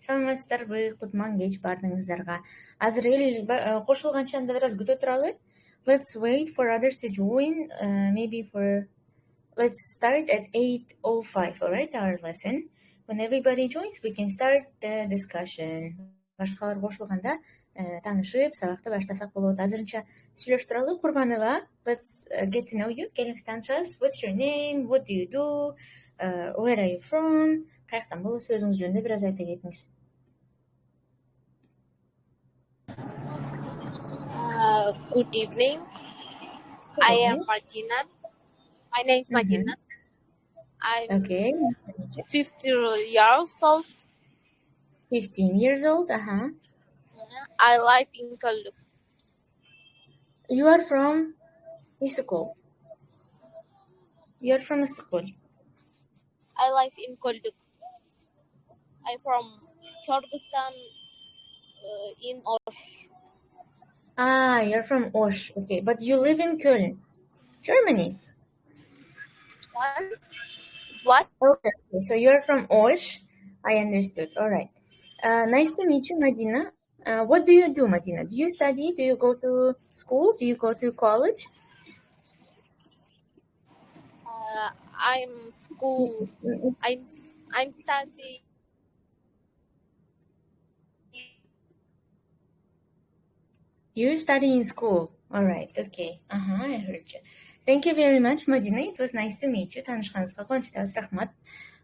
Саламатсыздарбы, кутман кеч баардыгыңыздарга. Азыр эл кошулганча анда бир аз күтө туралы. Let's wait for others to join. Let's start at 8:05, all right, our lesson. When everybody joins, we can start the discussion. Башкалар кошулганда таанышып, сабакты баштасак болот. Азырынча сүйлөшүп туралы. Курбанова, let's get to know you. Келиңиз таанышабыз. What's your name? What do you do? Where are you from? Каяктан болосуз? Өзүңүз жөнүндө бир аз айта кетиңиз. Good evening. Good I am evening. Martina. My name is Martina. I'm Okay. 50 years old. 15 years old. I live in Kolduk. You are from Istanbul. You are from Istanbul. I live in Kolduk. I'm from Kyrgyzstan in Osh. You're from Osh. Okay, but you live in Köln, Germany. What? Okay, so you're from Osh. I understood. All right. Nice to meet you, Madina. What do you do, Madina? Do you study? Do you go to school? Do you go to college? I'm school. I'm studying. You study in school. All right. Okay. I heard you. Thank you very much, Madina. It was nice to meet you. Таанышканыңызга кубанычтабыз. Рахмат.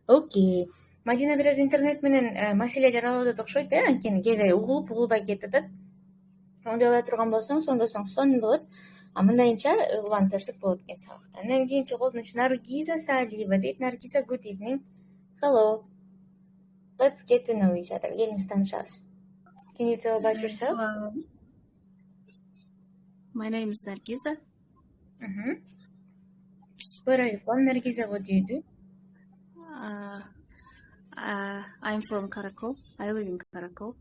Okay. Madina бир аз интернет менен маселе жаралып атат окшойт, анткени кээде угулуп угулбай кетип атат. Ондой турган болсоң, сонун болот. Мындайынча улантырсак болот экен сабакта. Андан кийинки колдонуучу Наргиза Салиева дейт. Наргиза, good evening. Hello. Let's get to know each other. Келиңиз таанышабыз. Can you tell about yourself? Hello. My name is Nargiza. Where are you from, Nargiza? What do you do? I'm from Karakol. I live in Karakol.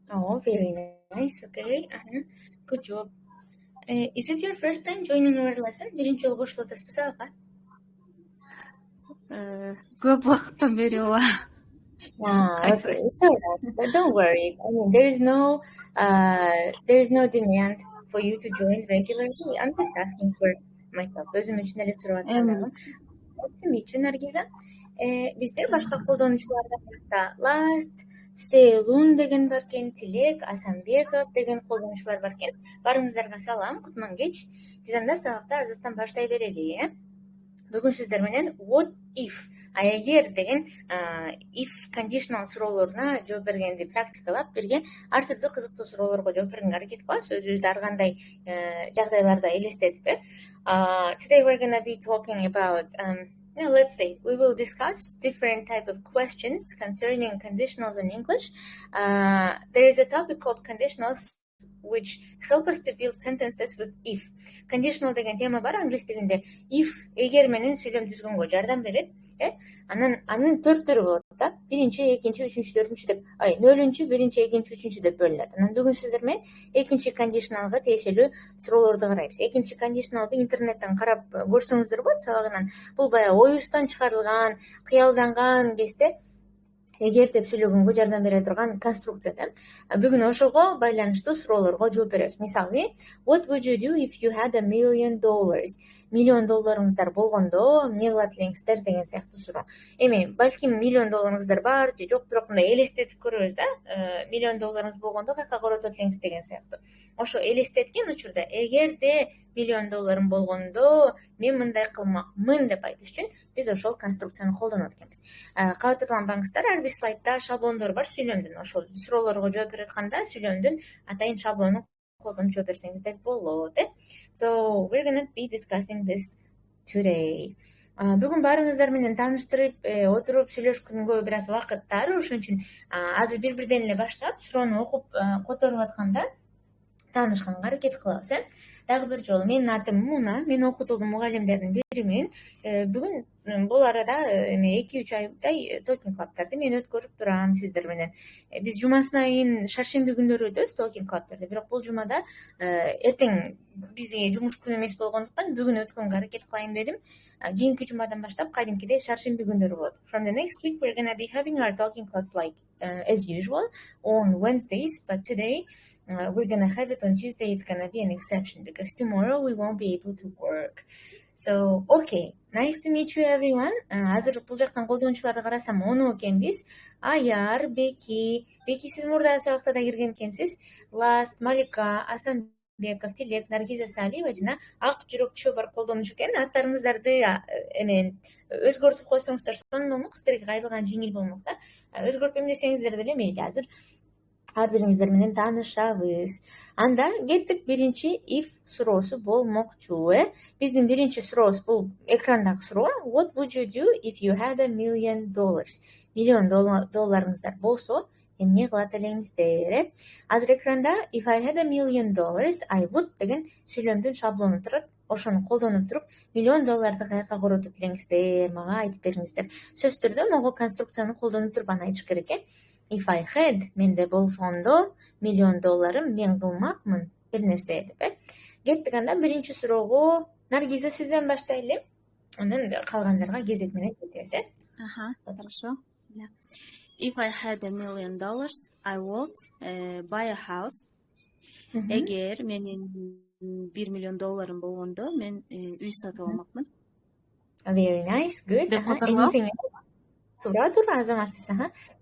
Oh, very nice. Okay. Good job. Is it your first time joining our lesson? Биринчи жолу кошулуп атасызбы сабакка? Көп убакыттан бери ооба. Okay. It's all right. But don't worry. I mean, there is no demand for you to join regularly. I'm just asking for myself. Өзүм үчүн эле сурап аткандагы. Nice to meet you, Nargiza. Бизде башка колдонуучулардан башка Last, Селун деген бар экен, Тилек, Асанбеков деген колдонуучулар бар экен. Баарыңыздарга салам, кутман кеч. Биз анда сабакта азыртан баштай берели, Бүгүн сиздер менен what if, эгер деген if conditional суроолоруна жооп бергенди практикалап, бирге ар түрдүү кызыктуу суроолорго жооп бергенге аракет кылабыз, өзүбүздү ар кандай жагдайларда элестетип. Today we're going to be talking about let's say we will discuss different type of questions concerning conditionals in English. There is a topic called conditionals which help us to build sentences with if. Conditional деген тема бар англис тилинде. If эгер менен сүйлөм түзгөнгө жардам берет. Анын 4 түрү болот да. Биринчи, экинчи, үчүнчү, төртүнчү деп, нөлүнчү, биринчи, экинчи, үчүнчү деп бөлүнөт. Анан бүгүн сиздер менен экинчи кондишналга тиешелүү суроолорду карайбыз. Экинчи кондишналды интернеттен карап көрсөңүздөр болот сабагынан. Бул баягы оюбуздан чыгарылган, кыялданган кезде эгер деп сүйлөгөнгө жардам бере турган конструкция да. Бүгүн ошого байланыштуу суроолорго жооп беребиз. Мисалы, what would you do if you had $1 million? Миллион долларыңыздар болгондо эмне кылат элеңиздер деген сыяктуу суроо. Эми балким $1 million бар же жок, бирок мындай элестетип көрөбүз да. $1 million болгондо каяка коротот элеңиз деген сыяктуу. Ошо элестеткен учурда эгерде $1 million болгондо мен мындай кылмакмын деп айтыш үчүн биз ошол конструкцияны колдонуп атканбыз. Каатырланбаңыздар, ар бир слайдда шаблондор бар сүйлөмдүн. Ошол суроолорго жооп берип атканда сүйлөмдүн атайын шаблонун колдонуп жооп берсеңиздер болот. So we're going to be discussing this today. Бүгүн баарыңыздар менен тааныштырып, отуруп сүйлөшкөнгө бир аз убакыт тар, ошон үчүн азыр бири-бирден эле баштап суроону окуп которуп атканда таанышканга аракет кылабыз. Дагы бир жолу менин атым Муна, мен окутуldum мугалимдердин биримин. Бүгүн бул арада эме 2-3 айдай Talking Club'тарды мен өткөрүп турам сиздер менен. Биз жумасына айын шаршемби күндөрү өтөбүз Talking Club'тарды, бирок бул жумада эртең бизге жумуш күнү эмес болгондуктан бүгүн өткөнгө аракет кылайын дедим. Кийинки жумадан баштап кадимкидей шаршемби күндөрү болот. From the next week we're gonna be having our Talking Clubs like as usual on Wednesdays, but today we're gonna have it on Tuesday. It's gonna be an exception because tomorrow we won't be able to work. So, okay. Nice to meet you, everyone. Азыр бул жактан колдонуучуларды карасам 10 экенбиз. Аяр, Беки, сиз мурдагы сабакта да кирген экенсиз. Last, Малика, Асанбеков, Тилек, Наргиза Салиева жана ак жүрөкчү бар колдонуучу экен. Аттарыңыздарды эмен өзгөртүп койсоңуздар сонун, сиздерге кайрылган жеңил болмок да. Өзгөртпөйм десеңиздер деле мейли, азыр ар бириңиздер менен таанышабыз. Анда кеттик биринчи if суроосу болмокчу. Биздин биринчи сурообуз бул экрандагы суроо. What would you do if you had $1 million? Миллион долларыңыздар болсо, эмне кылат элеңиздер? Азыр экранда if I had $1 million, I would деген сүйлөмдүн шаблону турат. Ошону колдонуп туруп, $1 миллион каяка коротот элеңиздер, мага айтып бериңиздер. Сөз түрдө могу конструкцияны колдонуп туруп аны айтыш керек. If I had, менде болсондо, $1 миллион мен кылмакмын бир нерсе деп. Кеттик анда биринчи суроого. Наргиза, сизден баштайлы. Анан калгандарга кезек менен кетебиз. Хорошо. If I had $1 million, I would buy a house. Эгер менин $1 миллион болгондо, мен үй сатып алмакмын. Very nice, good. Anything else? Тура, азаматсыз,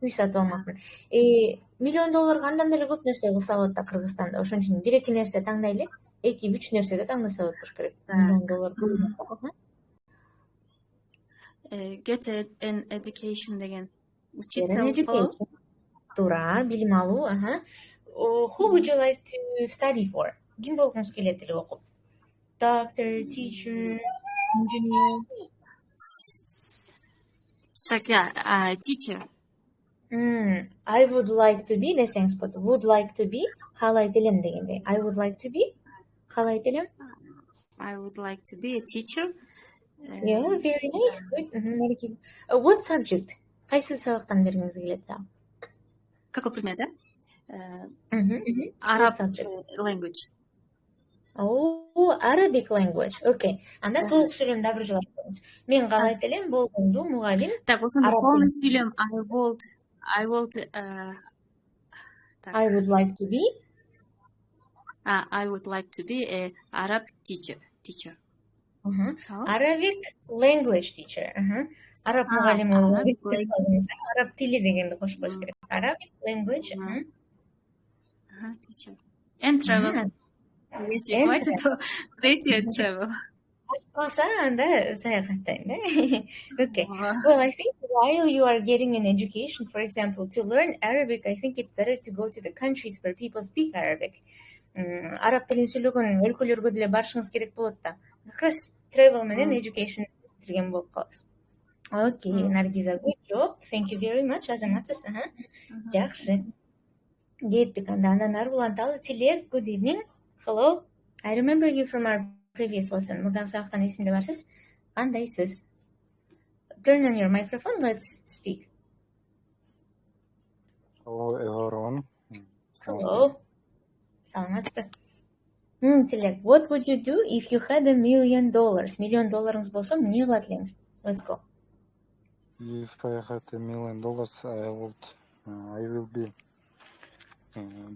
үй сатып алмакмын. $1 миллион андан деле көп нерсе кылса болот да Кыргызстанда. Ошон үчүн 1-2 нерсе таңдайлы. 2-3 нерседе таңдаса болот болуш керек. $1 миллион. Get an education деген. Учиться алуу. Тура, билим алуу, Who would you like to study for? Ким болгуңуз келет эле окуп? Doctor, teacher, engineer. Так, teacher. I would like to be десеңиз болот. Would like to be каалайт элем дегенде. I would like to be каалайт элем. I would like to be a teacher. Yeah, very nice. Good. What subject? Кайсы сабактан бергиңиз келет сабак? Какой предмет, да? Arab language. Oh, Arabic language. Okay. Анда толук сүйлөм да бир жолу айтыңыз. Мен каалайт элем болгонду мугалим. Так, ошондо полный сүйлөм I would like to be. I would like to be a Arab teacher. Arabic language teacher. Arab мугалим болуу. Arab тили дегенди кошпош керек. Arabic language. Teacher. And travel. Если хватит, то третье travel. Калса анда саякаттайм, да? Okay. Well, I think while you are getting an education, for example, to learn Arabic, I think it's better to go to the countries where people speak Arabic. Араб тилин сүйлөгөн өлкөлөргө деле барышыңыз керек болот да. Как раз travel менен education бирген болуп каласыз. Okay, Наргиза, good job. Thank you very much. Азаматсыз, Жакшы. Кеттик анда андан ары уланталы. Тилек, good evening. Hello. I remember you from our previous lesson. Мурдагы сабактан эсимде барсыз. Кандайсыз? Turn on your microphone. Let's speak. Hello, everyone. Hello. Саламатсызбы? Тилек, what would you do if you had $1 million? $1 миллион болсо, эмне кылат элеңиз? Let's go. If I had $1 million, I will be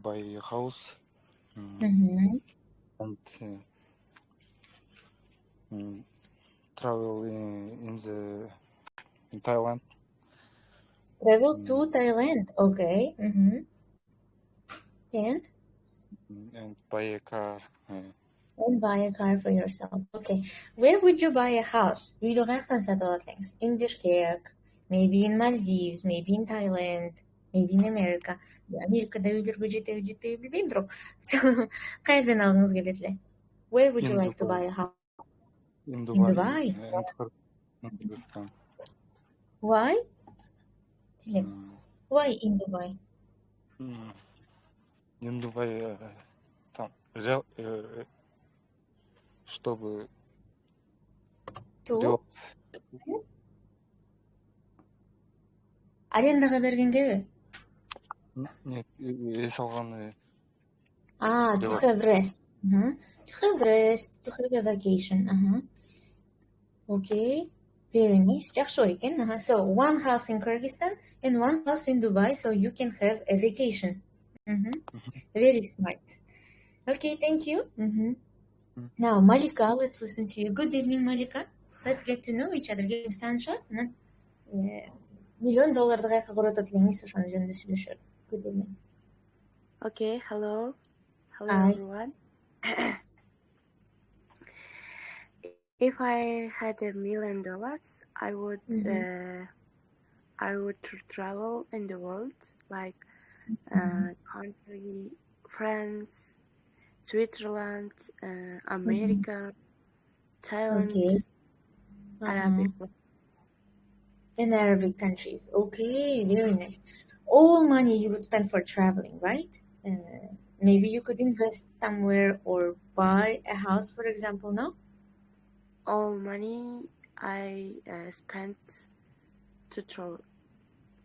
buy a house and travel in Thailand. Travel to Thailand, okay. And buy a car. And buy a car for yourself. Okay. Where would you buy a house? Үйдү каяктан сатып алат элеңиз? In Bishkek, maybe in Maldives, maybe in Thailand, maybe in America. Америкада үйлөргө жетеби жетпейби билбейм, бирок каерден алгыңыз келет эле? Where would you like to buy a house? In Dubai. Dubai? Why? Why in Dubai? In Dubai, чтобы To делать. арендага бергенгеби? Нет, эс алганы To делать. have rest. To have rest, to have a vacation. Okay. Very nice. Жакшы экен. So one house in Kyrgyzstan and one house in Dubai, so you can have a vacation. Very smart. Okay, thank you. Now, Malika, let's listen to you. Good evening, Malika. Let's get to know each other. Get станышабыз. Анан $1 million кайка коротот элеңиз, ошону жөнүндө сүйлөшөлү. Good evening. Okay, hello. Hello, Hi. everyone. If I had $1 million, I would travel in the world, like country, France, Switzerland, America, Thailand, Okay. Arabic. In Arabic countries. Okay, very nice. All money you would spend for traveling, right? Maybe you could invest somewhere or buy a house, for example, no? All money I spent to travel.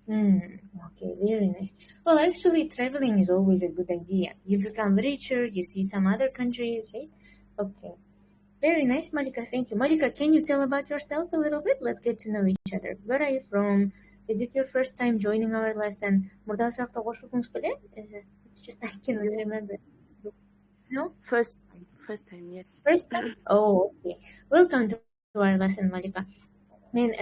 Okay, very nice. Well, actually, traveling is always a good idea. You become richer, you see some other countries, right? Okay. Very nice, Malika. Thank you. Malika, can you tell about yourself a little bit? Let's get to know each other. Where are you from? Is it your first time joining our lesson? Мурда сабакта кошулдуңуз беле? It's just I cannot remember. No? First time, yes. First time? Oh, okay. Welcome to our lesson, Malika. Мен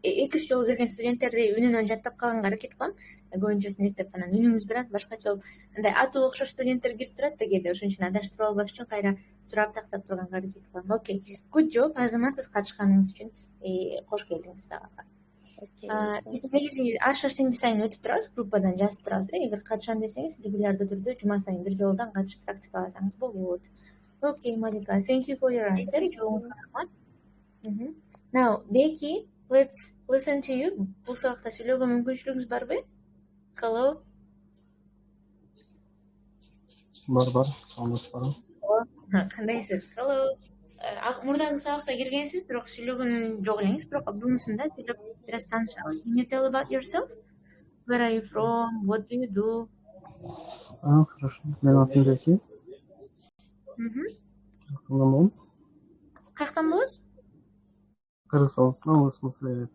2-3 жолу келген студенттерди үнүнөн жаттап калганга аракет кылам. Көбүнчөсүн эстеп анан үнүңүз бир аз башкача болуп, андай атуу окшош студенттер кирип турат да кээде, ошон үчүн адаштырып албаш үчүн кайра сурап тактап турганга аракет кылам. Окей. Good job. Азамат, сиз катышканыңыз үчүн кош келдиңиз сага. Биз негизи ар шаршемби сайын өтүп турабыз, группадан жазып турабыз. Эгер катышам десеңиз, регулярдуу түрдө жума сайын бир жолдан катышып практикаласаңыз болот. Okay, Malika, thank you for your answer. Жооңузга рахмат. Now, Becky, let's listen to you. Бул сабакта сүйлөөгө мүмкүнчүлүгүңүз барбы? Hello. Бар. Саламатсызбы? Кандайсыз? Hello. Мурдагы сабакта киргенсиз, бирок сүйлөгөн жок элеңиз, бирок бунусунда сүйлөп бир аз таанышалы. Can you tell about yourself? Where are you from? What do you do? Хорошо. Менин атым Беки. Кыргызстандан болом. Каяктан болосуз? Кыргызстан. В смысле.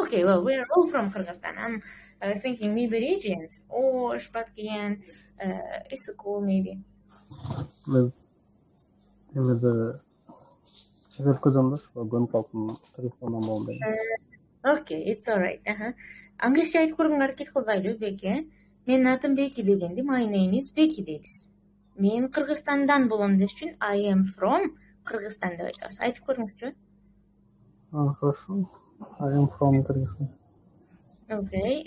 Okay, well, we're all from Kyrgyzstan. I'm thinking maybe regions. Osh, Batken, Issukul, maybe. Мен эмеде чыгып көзөмдөш, көнүп калдым. Кыргызстандан болом дейм. Okay, it's alright. Англисче айтып көргөнгө аракет кылбайлы, Беки. Менин атым Беки дегенди. My name is Беки дейбиз. Мен Кыргызстандан болом деш үчүн I am from Кыргызстан деп айтабыз. Айтып көрүңүзчү. Хорошо. I am from Kyrgyzstan. Okay,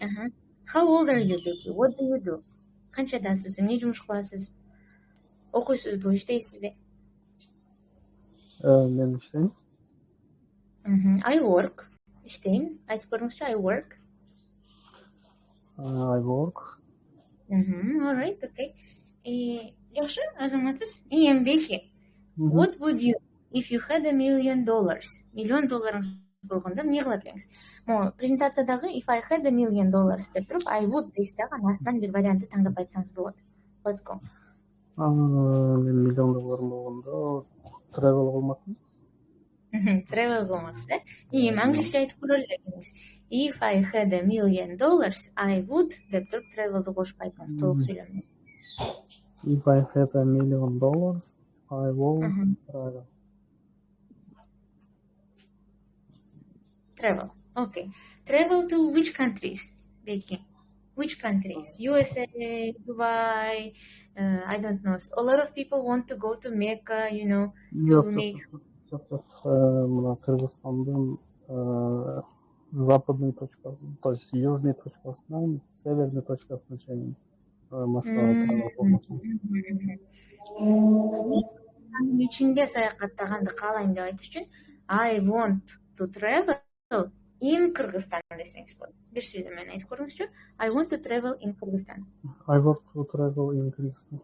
How old are you, Беки? What do you do? Канчадасыз? Эмне жумуш кыласыз? Окуйсузбу, иштейсизби? Мен иштейм. I work. Иштейм. Айтып көрүңүзчү. I work. I work. All right, okay. Жакшы, Азаматсыз. I am Беки. What would you if you had $1 million? $1 million болгондо эмне кылат элеңиз? Могу презентациядагы if I had $1 million деп туруп I would дейсиз дагы, анан астынан бир вариантты тандап айтсаңыз болот. Let's go. Мен $1 million болгондо travel кылмакмын. Travel кылмаксыз, да? Эми англисче айтып көрөлү дегениңиз. If I had $1 million, I would деп туруп travel'ды кошуп айтыңыз толук сүйлөмдө. If I had $1 million, I would travel. Travel. Okay. Travel to which countries, Becky? Which countries? USA, Dubai, I don't know. A lot of people want to go to Mecca, to make... Мына Кыргызстандын западный точкасы, то есть южный точкасынан северный точкасына чейин Москвага travel кылмакмын. Кыргызстандын ичинде саякаттаганды каалайм деп айтыш үчүн I want to travel in Kyrgyzstan десеңиз болот. Бир сүйлөм менен айтып көрүңүзчү. I want to travel in Kyrgyzstan. I want to travel in Kyrgyzstan.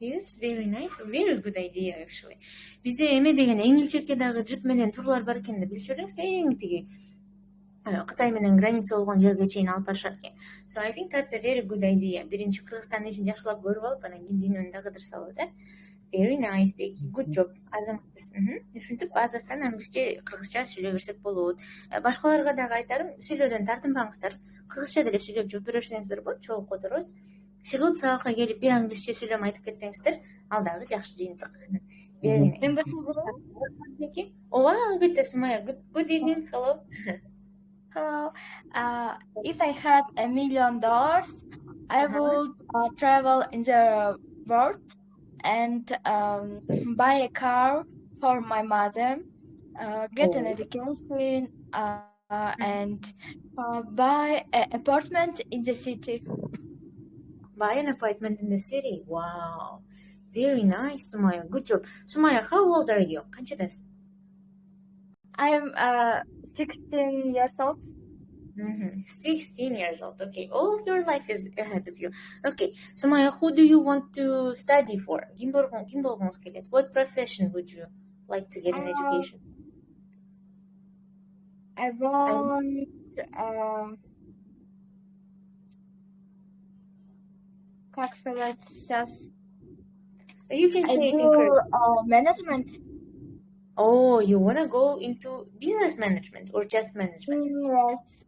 Yes, very nice, very good idea actually. Bizde эме деген эң илчекке дагы джип менен турлар бар экен да билчү элеңиз, эң тиги Кытай менен граница болгон жерге чейин алып барышат экен. So I think that's a very good idea. Биринчи Кыргызстандын ишин жакшылап көрүп алып, анан кийин дүйнөнү да кыдырса болот, э? Very nice, Becky. Good job. Азаматсыз. Ушинтип азастан англисче, кыргызча сүйлөй берсек болот. Башкаларга дагы айтарым, сүйлөөдөн тартынбаңыздар. Кыргызча деле сүйлөп жооп бере берсеңиздер болот, чогуу которобуз. Чыгып сабакка келип бир англисче сүйлөм айтып кетсеңиздер, ал дагы жакшы жыйынтык. Very nice. Мен başlayabilirim. Becky. Ооба, албетте Сумая. Good evening. Hello. Hello. If I had $1 million, I would travel in the world and buy a car for my mother, get an education, and buy an apartment in the city. Buy an apartment in the city. Wow. Very nice, Sumaya. Good job. Sumaya, how old are you? Канчадасыз? I'm 16 years old. 16 years old. Okay. All of your life is ahead of you. Okay. Sumaya, who do you want to study for? Ким болгоңуз келет? What profession would you like to get an education? I want как сказать сейчас? You can I say it in do Korean. management. Oh, you want to go into business management or just management? Yes,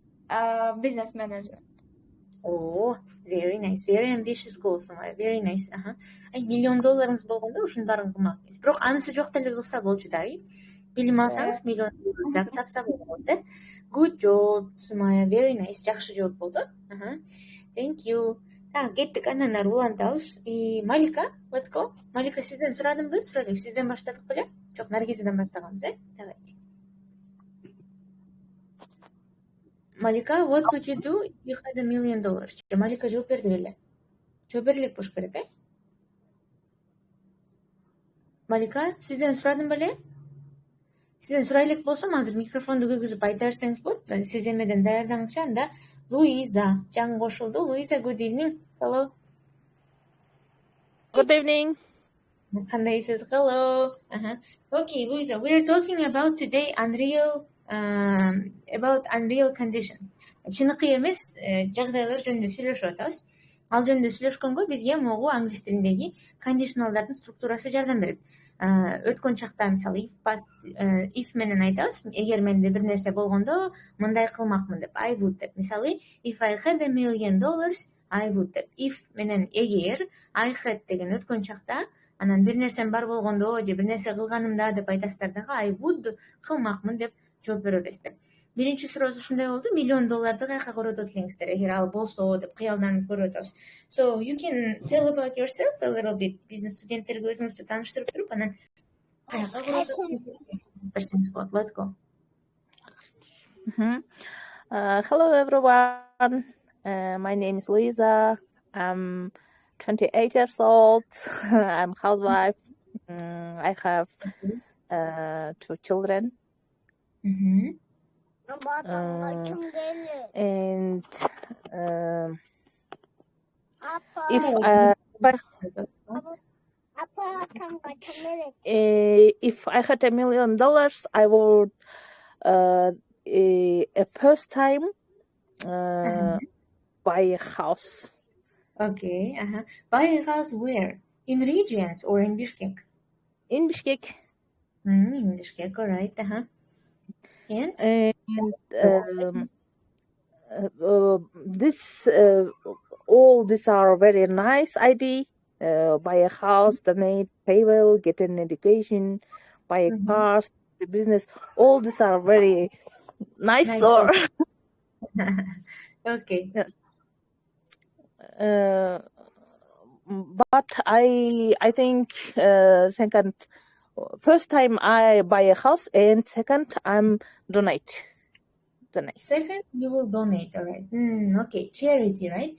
business management. Oh, very nice. Very ambitious goal, Sumaya. Very nice. Ай, $1 миллион болгондо ушунун баарын кылмак. Бирок анысы жок деле кылса болчу да. Билим алсаңыз $1 миллион дагы тапса болот, э? Good job, Sumaya. Very nice. Жакшы жооп болду. Thank you. Так, кеттик, анан ары улантабыз. Малика, let's go. Малика, сизден сурадымбы? Сурайлы. Сизден баштадык беле? Жок, Наргизадан баштаганбыз, э? Давайте. Малика, what would you do if you had $1 million? Малика жооп берди беле? Жооп бере элек болуш керек, э? Малика, сизден сурадым беле? Сизден сурай элек болсом, азыр микрофонду көгүзүп айта берсеңиз болот. Сиз эмеден даярдаңызчы, анда Луиза жаңы кошулду. Луиза, good evening. Hello. Good evening. Кандайсыз? Hello. Okay, Luisa, we're talking about today about unreal conditions. Чыныгы эмес жагдайлар жөнүндө сүйлөшүп атабыз. Ал жөнүндө сүйлөшкөнгө бизге могу англис тилиндеги кондишналдардын структурасы жардам берет. Өткөн чакта мисалы if менен айтабыз. Эгер менде бир нерсе болгондо мындай кылмакмын деп. I would деп. Мисалы if I had $1 million, I would деп. If менен эгер I had деген өткөн чакта анан бир нерсем бар болгондо же бир нерсе кылганымда деп айтасыздар дагы I would кылмакмын деп жооп бере бересиздер. Биринчи сурооз ушундай болду. $1 миллион каяка коротот элеңиздер, эгер ал болсо деп кыялданып көрүп атабыз. So you can tell about yourself a little bit. Бизнес студенттерге өзүңүздү тааныштырып туруп, анан каяка коротот берсеңиз болот. Let's go. Hello everyone. My name is Luisa. I'm 28 years old. I'm a housewife. I have 2 children. And if I had $1 million, I would first time buy a house. Okay. Buy a house where? In regions or in Bishkek? In Bishkek. In Bishkek, all right. And all these are very nice idea. Buy a house, donate, pay well, get an education, buy a car, the business. All these are very nice. Or okay. Yes. But I think first time I buy a house, and second I'm donate. Second, you will donate, all right. Okay, charity, right?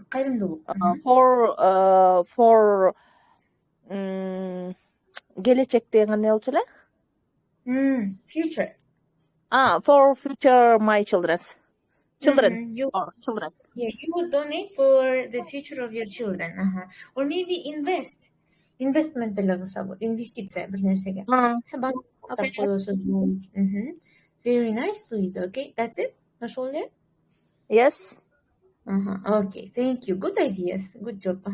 Кайрымдуулук. For gelecek деген эмне болчу эле? Future. For future my children. Children. Children. Yeah, you would donate for the future of your children. Or maybe invest. investment деле кылса болот, инвестиция бир нерсеге. Банк Okay. коесуз болот. Very nice, Louisa. Okay, that's it. Ошол эле. Yes. Okay, thank you. Good ideas. Good job.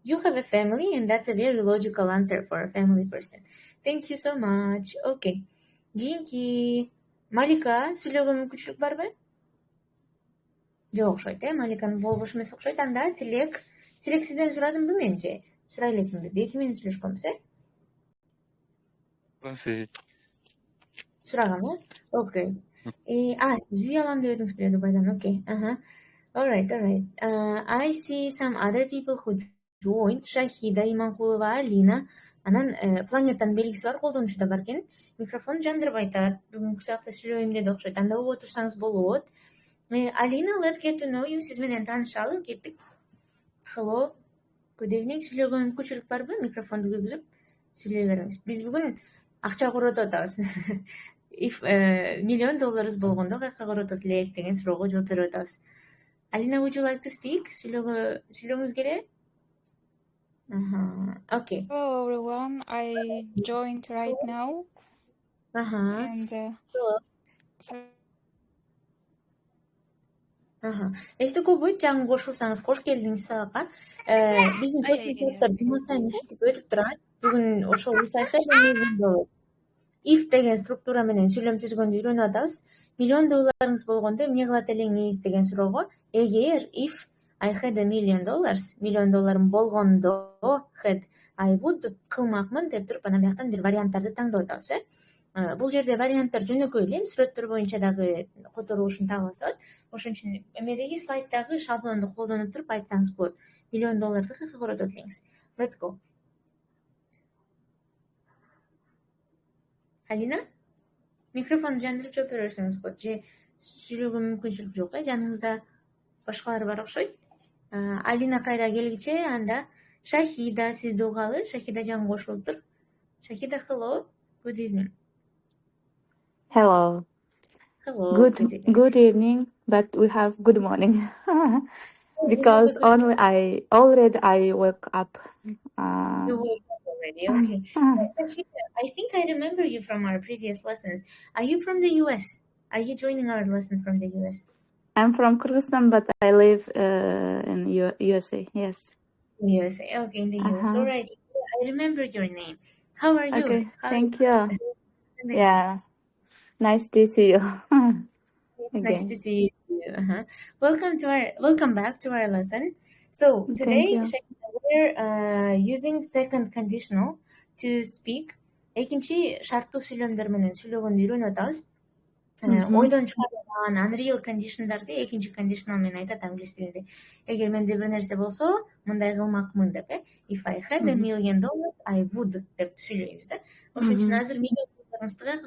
You have a family, and that's a very logical answer for a family person. Thank you so much. Okay. Кийинки Малика сүйлөөгө мүмкүнчүлүк барбы? Жок окшойт, Маликанын болбошу эмес окшойт. Анда Тилек сизден сурадымбы мен же? Сурай элекминби? Эки менен сүйлөшкөнбүз, Sì. Сурагам, Okay. Siz үй алам деп едиңиз билеби байдан. Okay. All right. I see some other people who joined. Шахида, Иманкулова, Алина. Анан планетанын белгиси бар, колдонуучу да бар экен. Микрофон жандырып айтат. Бүгүнкү саатта сүйлөйм деди окшойт. Анда боло турсаңыз болот. Alina, let's get to know you. Сиз менен таанышалы, кеттик. Hello. Good evening. Сүйлөөгө мүмкүнчүлүк барбы? Микрофонду күйгүзүп сүйлөй бериңиз. Биз бүгүн акча коротуп атабыз. If $1 million болгондо каяка коротот элек деген суроого жооп берип атабыз. Alina, would you like to speak? Сүйлөгүңүз келе? Okay. Hello everyone, I joined right now and Эчтеке болбойт, жаңы кошулсаңыз кош келдиңиз сабакка. Биздин консультанттар жума сайын өтүп турат. Бүгүн ошол if деген структура менен сүйлөм түзгөндү үйрөнүп атабыз. $1 million болгондо эмне кылат элеңиз деген суроого, эгер if I had $1 million, $1 million болгондо I would кылмакмын деп туруп анан бияктан бир варианттарды таңдап атабыз. Бул жерде варианттар жөнөкөй эле, сүрөттөр боюнча дагы которулушун таба алсат. Ошон үчүн эмедеги слайддагы шаблонду колдонуп туруп айтсаңыз болот. $1 million каяка коротот элеңиз. Let's go. Алина, микрофон жандырып жооп берсеңиз болот. Же сүйлөөгө мүмкүнчүлүк жок, жаныңызда башкалар бар окшойт. Алина кайра келгиче, анда Шахида сизди угалы. Шахида жаңы кошулуптур. Шахида, hello. Good evening. Hello. Hello. Good evening, but we have good morning because I already woke up. You woke up already. Okay. I think I remember you from our previous lessons. Are you from the US? Are you joining our lesson from the US? I'm from Kyrgyzstan, but I live in USA. Yes. USA. Okay, in the US. All right. I remember your name. How are you? Okay. Thank you. Yeah. Nice to see you. Nice to see you. Welcome back to our lesson. So today we're using second conditional to speak. Экинчи шарттуу сүйлөмдөр менен сүйлөгөндү үйрөнүп атабыз. Ойдон чыгарылган unreal conditionдарды экинчи conditional менен айтат англис тилинде. Эгер менде бир нерсе болсо, мындай кылмакмын деп, If I had $1 million, I would деп сүйлөйбүз да. Ошон үчүн азыр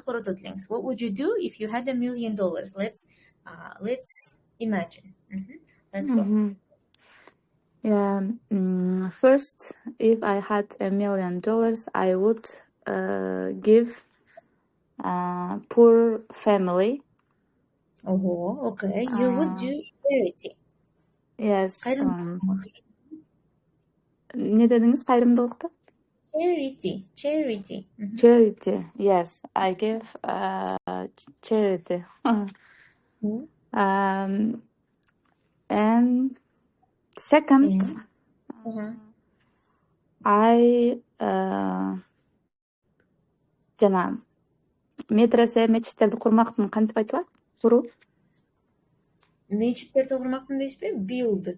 коротот элеңиз. What would you do if you had $1 million? Let's imagine. Let's go. Yeah. First, if I had $1 million, I would give poor family. Okay. You would do charity. Yes. Ne dediniz kayırımdılıkta? Charity. Charity. Yes, I give charity. And second, I жана медресе мечиттерди курмактын кантип айтылат? Куруу. Мечиттерди курмактын дейсизби? Build.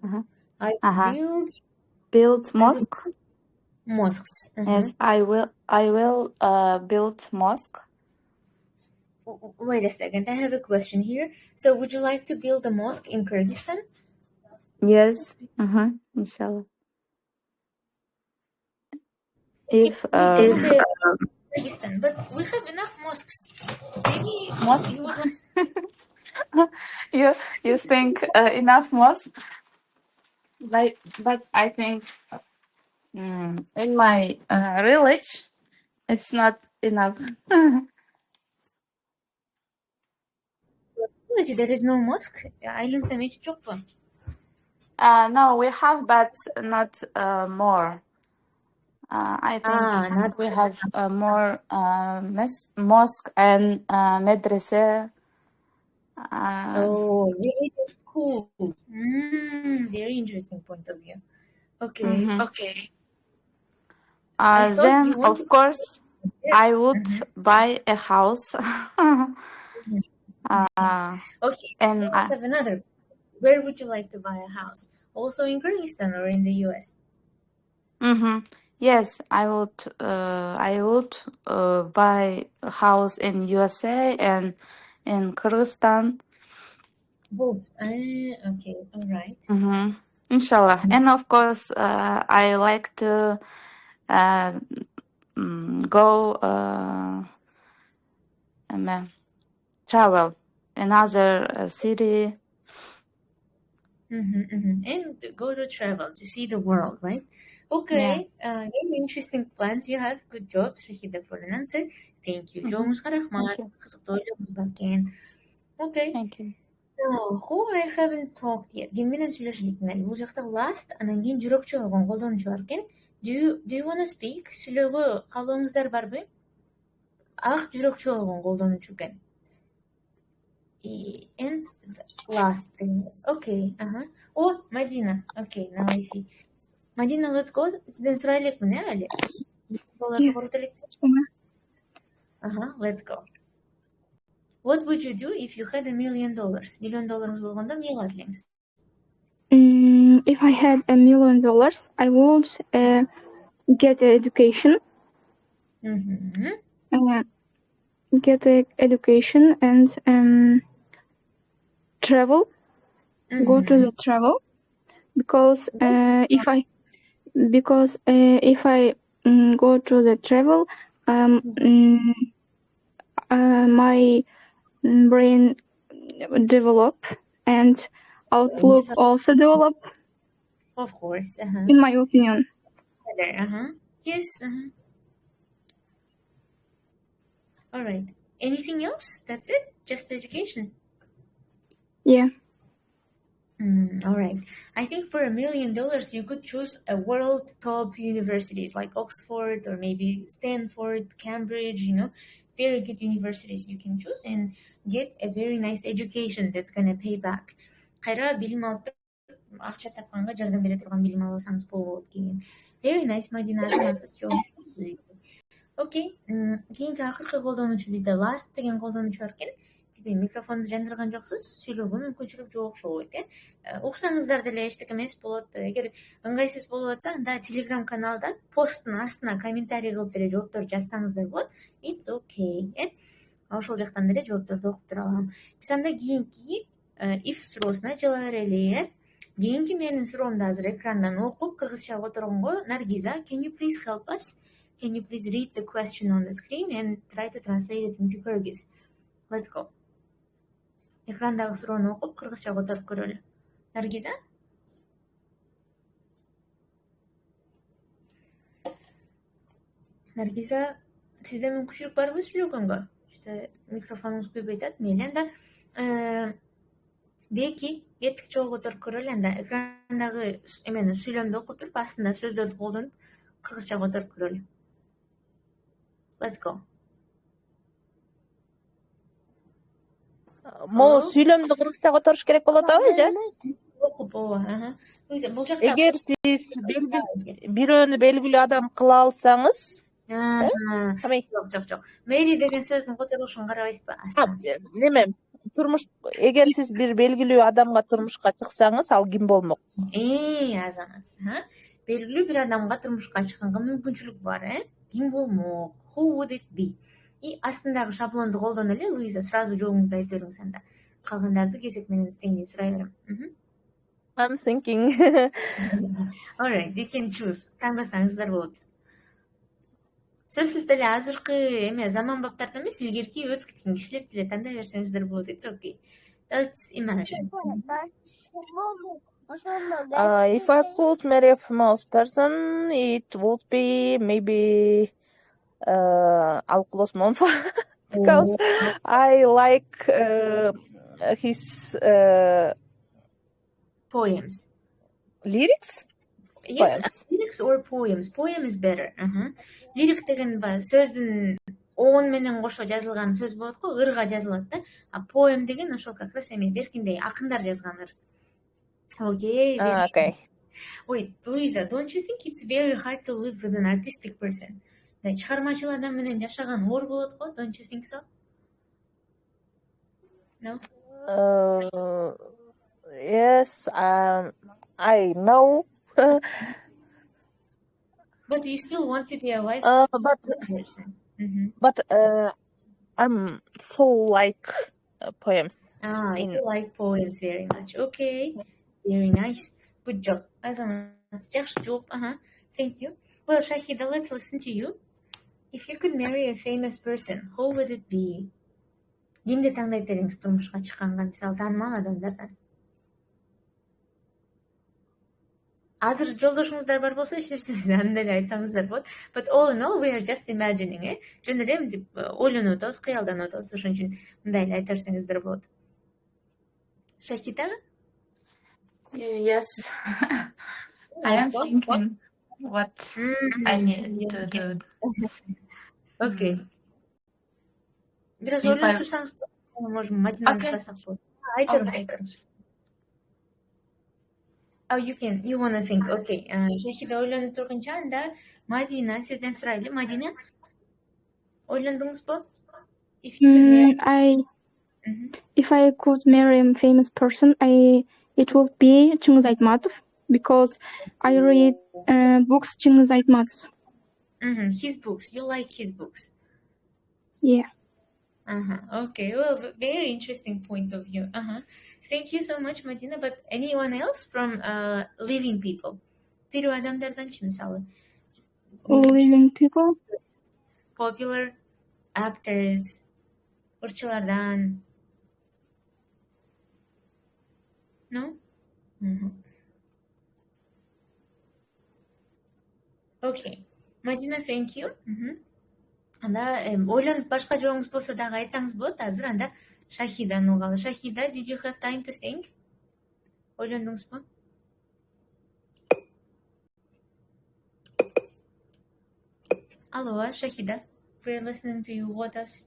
Build mosque. Mosques. Yes, I will build mosque. Wait a second, I have a question here. So would you like to build a mosque in Kyrgyzstan? Yes. Inshallah. If Kyrgyzstan, but we have enough mosques. Maybe mosque. You think enough mosque? But I think in my village it's not enough. There is no mosque. Айылыңызда мечит жокпу? No, we have, but not more. I think Not we have more mosque and madrasa. Religious school. Very interesting point of view. Okay. Mhm. I thought Then, you want of course, Yeah. I would buy a house. Okay. And I have another. Where would you like to buy a house? Also in Kyrgyzstan or in the US? yes, I would buy a house in USA and in Kyrgyzstan. Both. Okay. All right. Inshallah. And of course, I like to go travel another city. And go to travel to see the world, right? Okay. Very interesting plans you have. Good job, Shahida, for an answer. Thank you. Жоғыңызға рахмат. Thank you. Қызықты ойларыңыз бар екен. Okay. Thank you. So, who I haven't talked yet? Ким менен сүйлөшөлүк эле? Бул жакта last, анан кийин жүрөкчү болгон колдонуучу бар экен. Do you wanna speak? Сүйлөөгө каалооңуздар барбы? Ак жүрөкчү болгон колдонуучу экен. And last thing. Okay. Oh, Madina. Okay, now I see. Madina, let's go. Сизден сурай элекмин, али? Долларды корот элексиз? Let's go. What would you do if you had $1 million? $1 million болгондо эмне кылат элеңиз? If I had $1 million, I would get an education. Get an education and travel. Go to the travel because if I go to the travel, my brain develop and outlook also develop. Of course. In my opinion. Yes. All right. Anything else? That's it? Just education? Yeah. All right. I think for $1 million, you could choose a world top universities like Oxford or maybe Stanford, Cambridge, very good universities you can choose and get a very nice education that's going to pay back. Кайра билим алып акча тапканга жардам бере турган билим алсаңыз болот кийин. Very nice, Madina. Okay. Кийинки акыркы колдонуучу бизде last деген колдонуучу бар экен. Микрофонду жандырган жоксуз, сүйлөөгө мүмкүнчүлүк жок окшойт, Уксаңыздар деле эчтеке эмес болот. Эгер ыңгайсыз болуп атса, анда Telegram каналда посттун астына комментарий кылып деле жооптор жазсаңыздар болот. It's okay, Ошол жактан деле жоопторду окуп тура алам. Биз анда кийинки if суроосуна жала берели, Кийинки менин суроомду азыр экрандан окуп кыргызча которгонго. Наргиза, can you please help us? Can you please read the question on the screen and try to translate it into Kyrgyz? Let's go. Экрандагы суроону окуп кыргызча которуп көрөлү. Наргиза? Наргиза, сизде мүмкүнчүлүк барбы сүйлөгөнгө? Микрофонуңуз көбөйүп атат. Мейли, анда беки кеттик чогуу которуп көрөлү. Анда экрандагы эмени сүйлөмдү окуп туруп, астында сөздөрдү колдонуп кыргызча которуп көрөлү. Let's go. Могу сүйлөмдү кыргызча которуш керек болот абы, Окуп, Бул жакта Эгер сиз бирөөнү белгилүү адам кыла алсаңыз, Жок. Мэри деген сөздүн которулушун карабайсызбы? неме? Эгер сиз бир белгилүү адамга турмушка чыксаңыз, ал ким болмок? Азамат. Белгилүү бир адамга турмушка чыкканга мүмкүнчүлүк бар, Ким болмок? Who would it be? И астындагы шаблонду колдоно эле, Луиза, сразу жообуңузду айтып бериңиз анда. Калгандарды кезек менен истейин сурай берем. I'm thinking. All right, you can choose. Таңдасаңыздар болот. Сөзсүз деле азыркы заман баптарда эмес, илгерки өтүп кеткен кишилер деле тандай берсеңиздер болот. It's okay. Let's imagine. If I could marry a famous person, it would be maybe Alklos Monfa because I like his poems. Lyrics? Yes, Poems. lyrics or poems. Poem is better. Lyric деген сөздүн оон менен кошо жазылган сөз болот го, ырга жазылат да. А poem деген ошол как раз эме беркиндей акындар жазган ыр. Okay, very Okay. Wait, Luisa, don't you think it's very hard to live with an artistic person? Чыгармачыл адам менен жашаган оор болот го, don't you think so? No? Yes, I know. But you still want to be a wife But person. I'm so like poems. You like poems very much. Okay, very nice. Good job. Жақсы жооп. Thank you. Well, Shahida, let's listen to you. If you could marry a famous person, who would it be? Кимди таңдайт элиңиз турмушка чыкканга, мисалы таанымал адамдардан? Азыр жолдошуңуздар бар болсо эч нерсемиз анда эле айтсаңыздар болот. But all in all, we are just imagining, жөн эле мынтип ойлонуп атабыз, кыялданып атабыз. Ошон үчүн мындай эле айта берсеңиздер болот. Shahida? Yes. I am thinking what I need to do. Okay. Biraz If ойлонуп I- турсаңыз, можем Мадинаны Okay. сұрасақ болот. Айтыңыз. Oh, you want to think. Okay. Shahida ойлонуп тургунча анда Мадина сизден сурайлы. Мадина, ойлондуңуз бо? If you could marry... If I could marry a famous person, it would be Chingiz Aytmatov, because I read books Chingiz Aytmatov. His books. You like his books. Yeah. Okay. Well, very interesting point of view. Thank you so much, Madina. But anyone else from living people? Тирүү адамдарданчы мисалы? Living people? Popular actors, ырчылардан. No? Okay. Madina, thank you. Анда ойлонуп башка жооңуз болсо дагы айтсаңыз болот. Азыр анда Shahidаны угалы. Shahida, did you have time to think? Ойлондуңузбу? Алло, Shahida. We're listening to you. What else?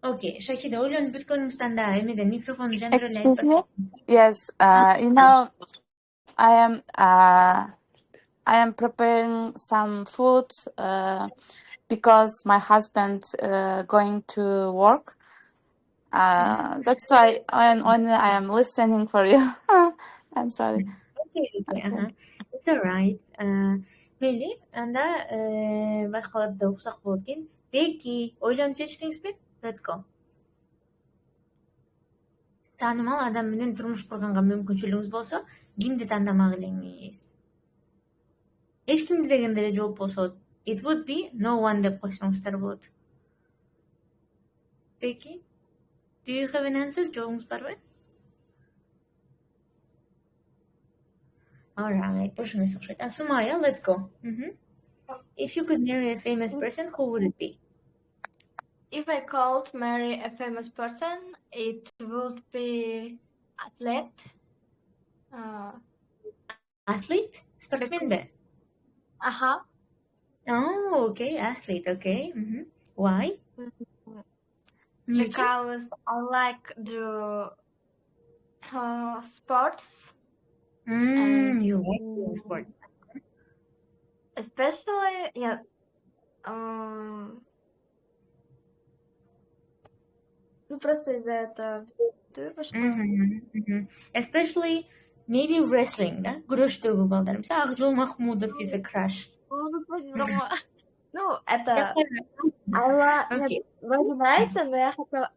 Okay, Shahida, ойлонуп бүткөнүңүздөн да эмеден микрофонду жандырып эле Excuse me? Yes, you know, I am preparing some food because my husband going to work. That's why only I am listening for you. I'm sorry. Okay. It's alright. Мели, анда башкаларды окусак болот экен. Деки, ойлонуп чечтиңизби? Let's go. Таанымал адам менен турмуш курганга мүмкүнчүлүгүңүз болсо, кимди тандамак элеңиз? Эч кимди дегенде эле жооп болсо, it would be no one деп койсоңуздар болот. Becky, do you have an answer? Жооңуз барбы? Alright, бош эмес окшойт. Sumaya, let's go. If you could marry a famous person, who would it be? If I could marry a famous person, it would be athlete. Athlete? Спортсмен бе? Oh, okay, athlete, okay. Why? Because I like the sports. You like doing sports. Especially, просто из-за этого. Especially maybe wrestling, да? Күрөштөгү балдар. Мисалы, Акжол Махмудов is a crush. Ну, это... Вроде нравится, но я хотела...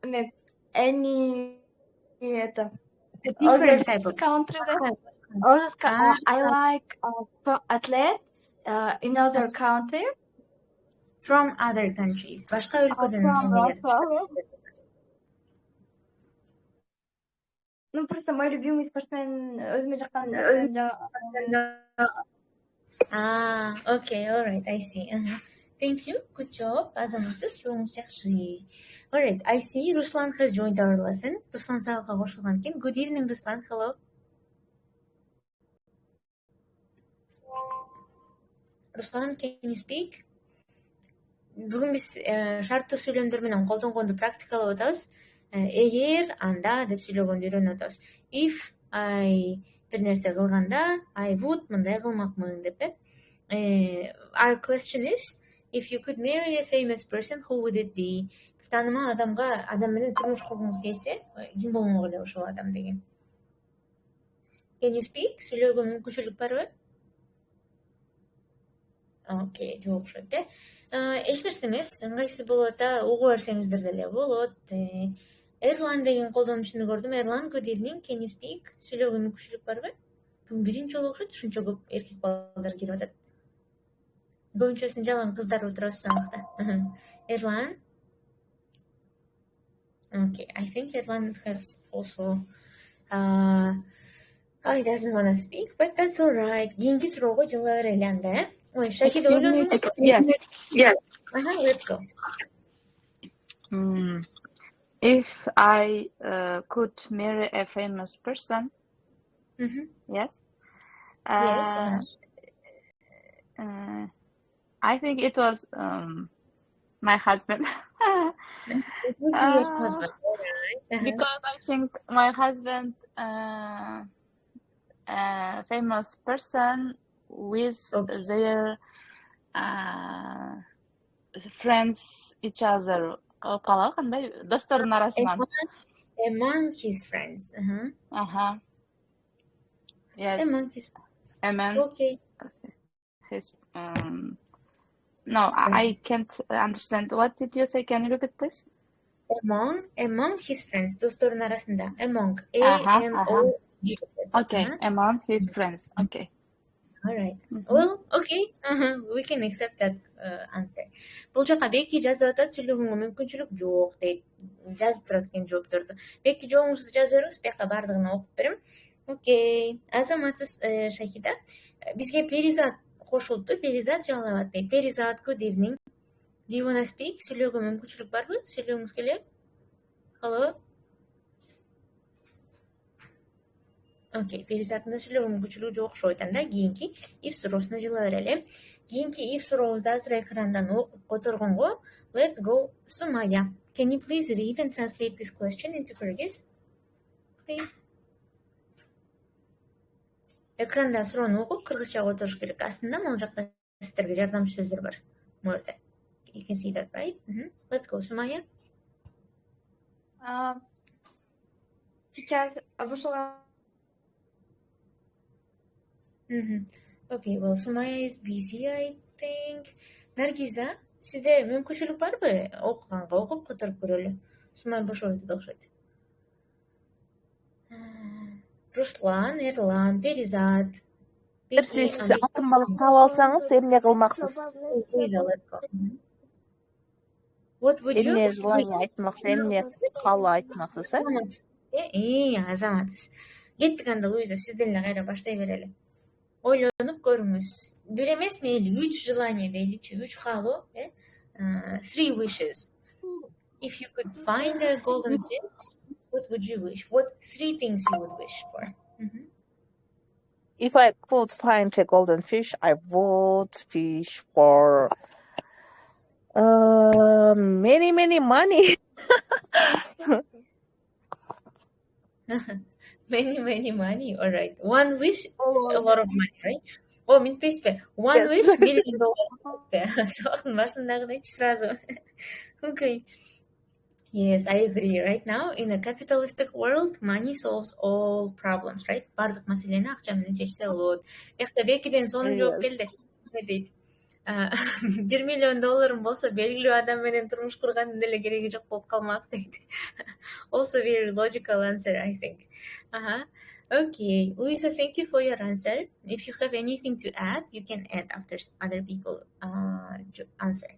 Any... Это... Different type of... country. I like athlete in other country. From other countries. Башка өлкөдөн. Ну, просто мой любимый спортсмен өзүмө жактан. Okay, alright, I see. Thank you, good job. Азаматсыз жооңуз жакшы. Alright, I see Ruslan has joined our lesson. Ruslan сабакка кошулган экен. Good evening, Ruslan. Hello. Ruslan, can you speak? Бүгүн биз шарттуу сүйлөмдөр менен колдонгонду практикалап атабыз. Эгер, анда деп сүйлөгөндү үйрөнүп атабыз. If I бир нерсе кылганда, I would мындай кылмакмын деп. Our question is, if you could marry a famous person, who would it be? Бир таанымал адам менен турмуш кургуңуз келсе, ким болмок эле ошол адам деген. Can you speak? Сүйлөөгө мүмкүнчүлүк барбы? Окей, жок окшойт. Эч нерсе эмес, ыңгайсыз болуп атса угуп берсеңиздер деле болот. Эрлан деген колдонуучуну көрдүм. Эрлан, good evening, can you speak? Сүйлөөгө мүмкүнчүлүк барбы? Бүгүн биринчи жолу окшойт, ушунча көп эркек балдар кирип атат. Көбүнчөсүн жалаң кыздар отурабыз сабакта. Эрлан? Okay, I think Erlan has also he doesn't want to speak, but that's all right. Кийинки суроого жыла берели анда. Ой, Шахида ойлондуңузбу? Yes. Let's go. If I could marry a famous person, yes. Yes. I think it was my husband. It would be your husband, right? Because I think my husband famous person with their friends each other. Кандай достордун арасынан. Among his friends. Yes. Among his friends. Okay. His no, I can't understand. What did you say? Can you repeat, please? Among his friends, достордун арасында. Among. A-M-O-G. Okay, among his friends. Okay. All right. Well, okay. We can accept that answer. Бул жака бекти жазып атат, сүйлөгөнгө мүмкүнчүлүк жок дейт. Жазып турат экен жоопторду. Бекти жооңузду жазып бериңиз, бияка бардыгын окуп берем. Окей. Азаматсыз Шахида. Бизге Перизат кошулду. Перизат жалабат дейт. Перизат, good evening. Do you want to speak? Сүйлөөгө мүмкүнчүлүк барбы? Сүйлөгүңүз келеби? Hello? Окей, Перизаттын да сүйлөөгө мүмкүнчүлүгү жок окшойт. Анда кийинки if суроосуна жыла берели. Кийинки if сурообузду азыр экрандан окуп которгонго, let's go. Sumaya, can you please read and translate this question into Kyrgyz? Please. Экранда суроону окуп, кыргызча которуш керек. Астында могу жакта сиздерге жардамчы сөздөр бар. Мөрдө. You can see that, right? Let's go, Sumaya. Сейчас вышла. Okay, well, Sumaya is busy, I think. Наргиза, сизде мүмкүнчүлүк барбы? Окуганга окуп которуп көрөлү. Сумая бош ойдо окшойт. Руслан, Эрлан, Перизат. Сиз алтын балык таап алсаңыз, эмне кылмаксыз? What would you? Эмне желание айтмаксыз, эмне каалоо айтмаксыз, Азаматсыз. Кеттик анда, Луиза, сизден эле кайра баштай берели. Ойлонуп көрүңүз. Бир эмес мейли, 3 желание дейличи, 3 каалоо, 3 wishes. If you could find a golden fish, what would you wish? What 3 things you would wish for? If I could find a golden fish, I would fish for many money. Many money. All right. One wish, a lot of money, right? О, минтпейсизби? One wish, $1 million. Соқтың башындағыдайчы сразу. Okay. Yes, I agree. Right now, in a capitalistic world, money solves all problems, right? Бардық маселени акча менен чечсе болот. Биякта бекиден сонун жооп келди. Не дейт? $1 million болсо белгилүү адам менен турмуш кургандын деле кереги жок болуп калмак дейт. Also very logical answer, I think. Okay, Luisa, thank you for your answer. If you have anything to add, you can add after other people answer.